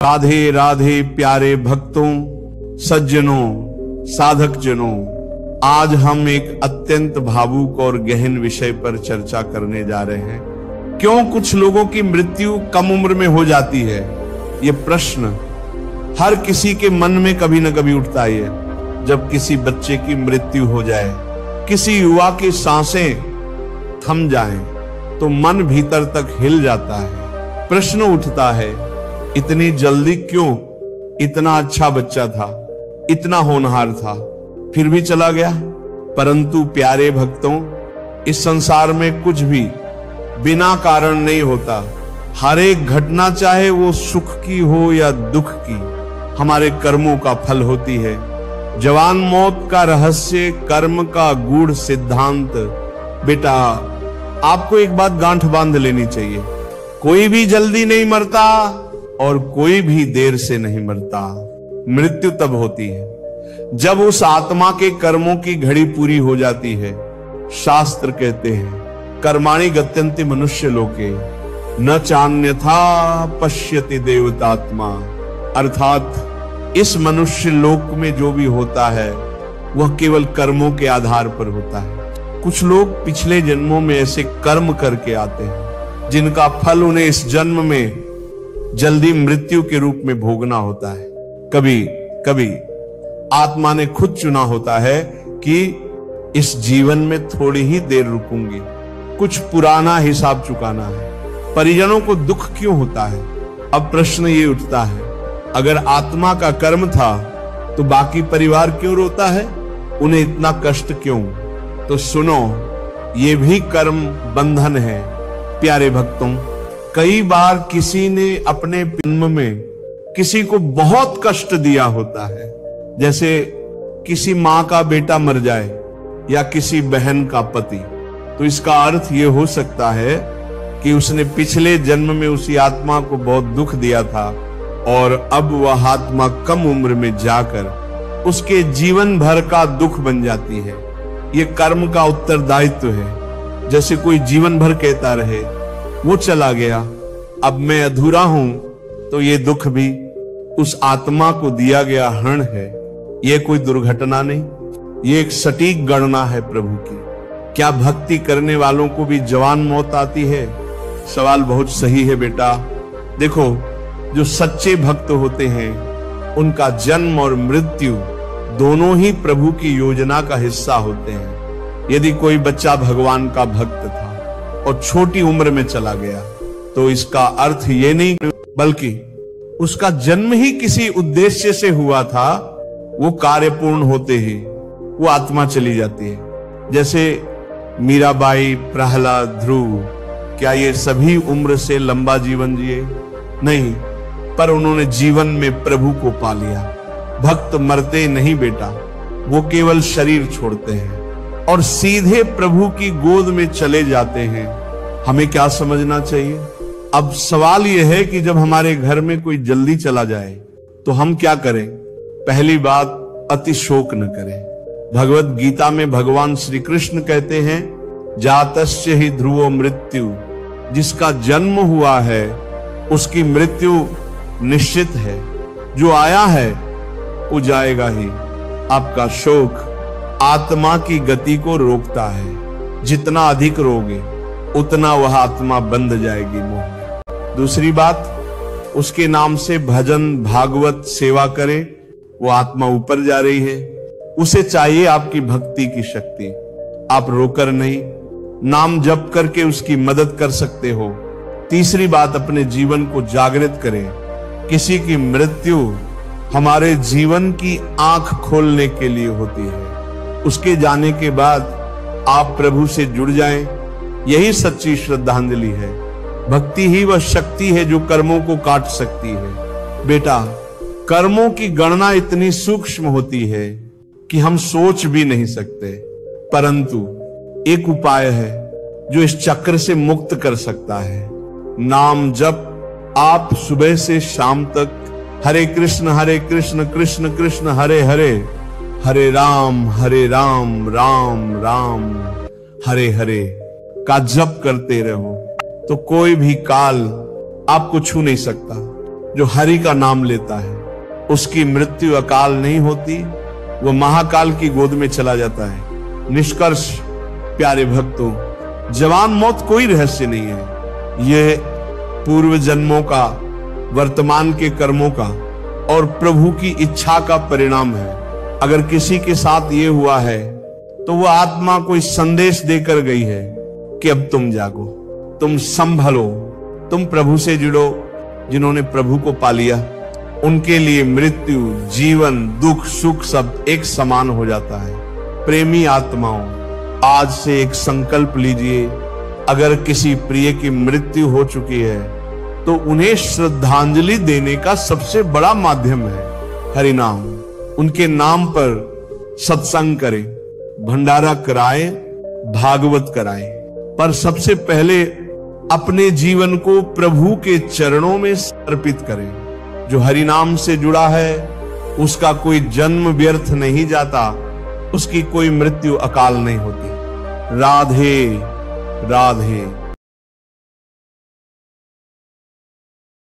राधे राधे प्यारे भक्तों, सज्जनों, साधक जनों, आज हम एक अत्यंत भावुक और गहन विषय पर चर्चा करने जा रहे हैं। क्यों कुछ लोगों की मृत्यु कम उम्र में हो जाती है? ये प्रश्न हर किसी के मन में कभी न कभी उठता है। जब किसी बच्चे की मृत्यु हो जाए, किसी युवा की सांसें थम जाएं, तो मन भीतर तक हिल जाता है। प्रश्न उठता है, इतनी जल्दी क्यों? इतना अच्छा बच्चा था, इतना होनहार था, फिर भी चला गया। परंतु प्यारे भक्तों, इस संसार में कुछ भी बिना कारण नहीं होता। हर एक घटना, चाहे वो सुख की हो या दुख की, हमारे कर्मों का फल होती है। जवान मौत का रहस्य, कर्म का गूढ़ सिद्धांत। बेटा, आपको एक बात गांठ बांध लेनी चाहिए, कोई भी जल्दी नहीं मरता और कोई भी देर से नहीं मरता। मृत्यु तब होती है जब उस आत्मा के कर्मों की घड़ी पूरी हो जाती है। शास्त्र कहते हैं, कर्माणि गत्यन्ति मनुष्य लोके न चान्यथा पश्यति देवतात्मा। अर्थात इस मनुष्य लोक में जो भी होता है वह केवल कर्मों के आधार पर होता है। कुछ लोग पिछले जन्मों में ऐसे कर्म करके आते हैं जिनका फल उन्हें इस जन्म में जल्दी मृत्यु के रूप में भोगना होता है। कभी कभी आत्मा ने खुद चुना होता है कि इस जीवन में थोड़ी ही देर रुकूंगी, कुछ पुराना हिसाब चुकाना है। परिजनों को दुख क्यों होता है? अब प्रश्न ये उठता है, अगर आत्मा का कर्म था तो बाकी परिवार क्यों रोता है? उन्हें इतना कष्ट क्यों? तो सुनो, ये भी कर्म बंधन है। प्यारे भक्तों, कई बार किसी ने अपने जन्म में किसी को बहुत कष्ट दिया होता है। जैसे किसी मां का बेटा मर जाए या किसी बहन का पति, तो इसका अर्थ यह हो सकता है कि उसने पिछले जन्म में उसी आत्मा को बहुत दुख दिया था और अब वह आत्मा कम उम्र में जाकर उसके जीवन भर का दुख बन जाती है। यह कर्म का उत्तरदायित्व है। जैसे कोई जीवन भर कहता रहे, वो चला गया, अब मैं अधूरा हूं, तो ये दुख भी उस आत्मा को दिया गया ऋण है। ये कोई दुर्घटना नहीं, ये एक सटीक गणना है प्रभु की। क्या भक्ति करने वालों को भी जवान मौत आती है? सवाल बहुत सही है बेटा। देखो, जो सच्चे भक्त होते हैं उनका जन्म और मृत्यु दोनों ही प्रभु की योजना का हिस्सा होते हैं। यदि कोई बच्चा भगवान का भक्त था और छोटी उम्र में चला गया, तो इसका अर्थ ये नहीं, बल्कि उसका जन्म ही किसी उद्देश्य से हुआ था। वो कार्य पूर्ण होते ही वो आत्मा चली जाती है। जैसे मीराबाई, प्रहलाद, ध्रुव, क्या ये सभी उम्र से लंबा जीवन जिए? नहीं, पर उन्होंने जीवन में प्रभु को पा लिया। भक्त मरते नहीं बेटा, वो केवल शरीर छोड़ते हैं और सीधे प्रभु की गोद में चले जाते हैं। हमें क्या समझना चाहिए? अब सवाल यह है कि जब हमारे घर में कोई जल्दी चला जाए तो हम क्या करें? पहली बात, अति शोक न करें। भगवत गीता में भगवान श्री कृष्ण कहते हैं, जातस्य ही ध्रुवो मृत्यु। जिसका जन्म हुआ है उसकी मृत्यु निश्चित है। जो आया है वो जाएगा ही। आपका शोक आत्मा की गति को रोकता है। जितना अधिक रोगे उतना वह आत्मा बंध जाएगी मोह में। दूसरी बात, उसके नाम से भजन, भागवत, सेवा करें, वो आत्मा ऊपर जा रही है। उसे चाहिए आपकी भक्ति की शक्ति। आप रोकर नहीं, नाम जप करके उसकी मदद कर सकते हो। तीसरी बात, अपने जीवन को जागृत करें। किसी की मृत्यु हमारे जीवन की आंख खोलने के लिए होती है। उसके जाने के बाद आप प्रभु से जुड़ जाएं, यही सच्ची श्रद्धांजलि है। भक्ति ही वह शक्ति है जो कर्मों को काट सकती है। बेटा, कर्मों की गणना इतनी सूक्ष्म होती है कि हम सोच भी नहीं सकते, परंतु एक उपाय है जो इस चक्र से मुक्त कर सकता है। नाम जप आप सुबह से शाम तक हरे कृष्ण कृष्ण कृष्ण हरे हरे, हरे राम राम राम हरे हरे का जप करते रहो, तो कोई भी काल आपको छू नहीं सकता। जो हरि का नाम लेता है उसकी मृत्यु अकाल नहीं होती, वह महाकाल की गोद में चला जाता है। निष्कर्ष प्यारे भक्तों, जवान मौत कोई रहस्य नहीं है। यह पूर्व जन्मों का, वर्तमान के कर्मों का और प्रभु की इच्छा का परिणाम है। अगर किसी के साथ ये हुआ है तो वह आत्मा कोई संदेश देकर गई है कि अब तुम जागो, तुम संभलो, तुम प्रभु से जुड़ो। जिन्होंने प्रभु को पा लिया उनके लिए मृत्यु, जीवन, दुख, सुख सब एक समान हो जाता है। प्रेमी आत्माओं, आज से एक संकल्प लीजिए, अगर किसी प्रिय की मृत्यु हो चुकी है तो उन्हें श्रद्धांजलि देने का सबसे बड़ा माध्यम है हरि नाम। उनके नाम पर सत्संग करें, भंडारा कराए, भागवत कराए, पर सबसे पहले अपने जीवन को प्रभु के चरणों में समर्पित करें। जो हरि नाम से जुड़ा है उसका कोई जन्म व्यर्थ नहीं जाता, उसकी कोई मृत्यु अकाल नहीं होती। राधे राधे।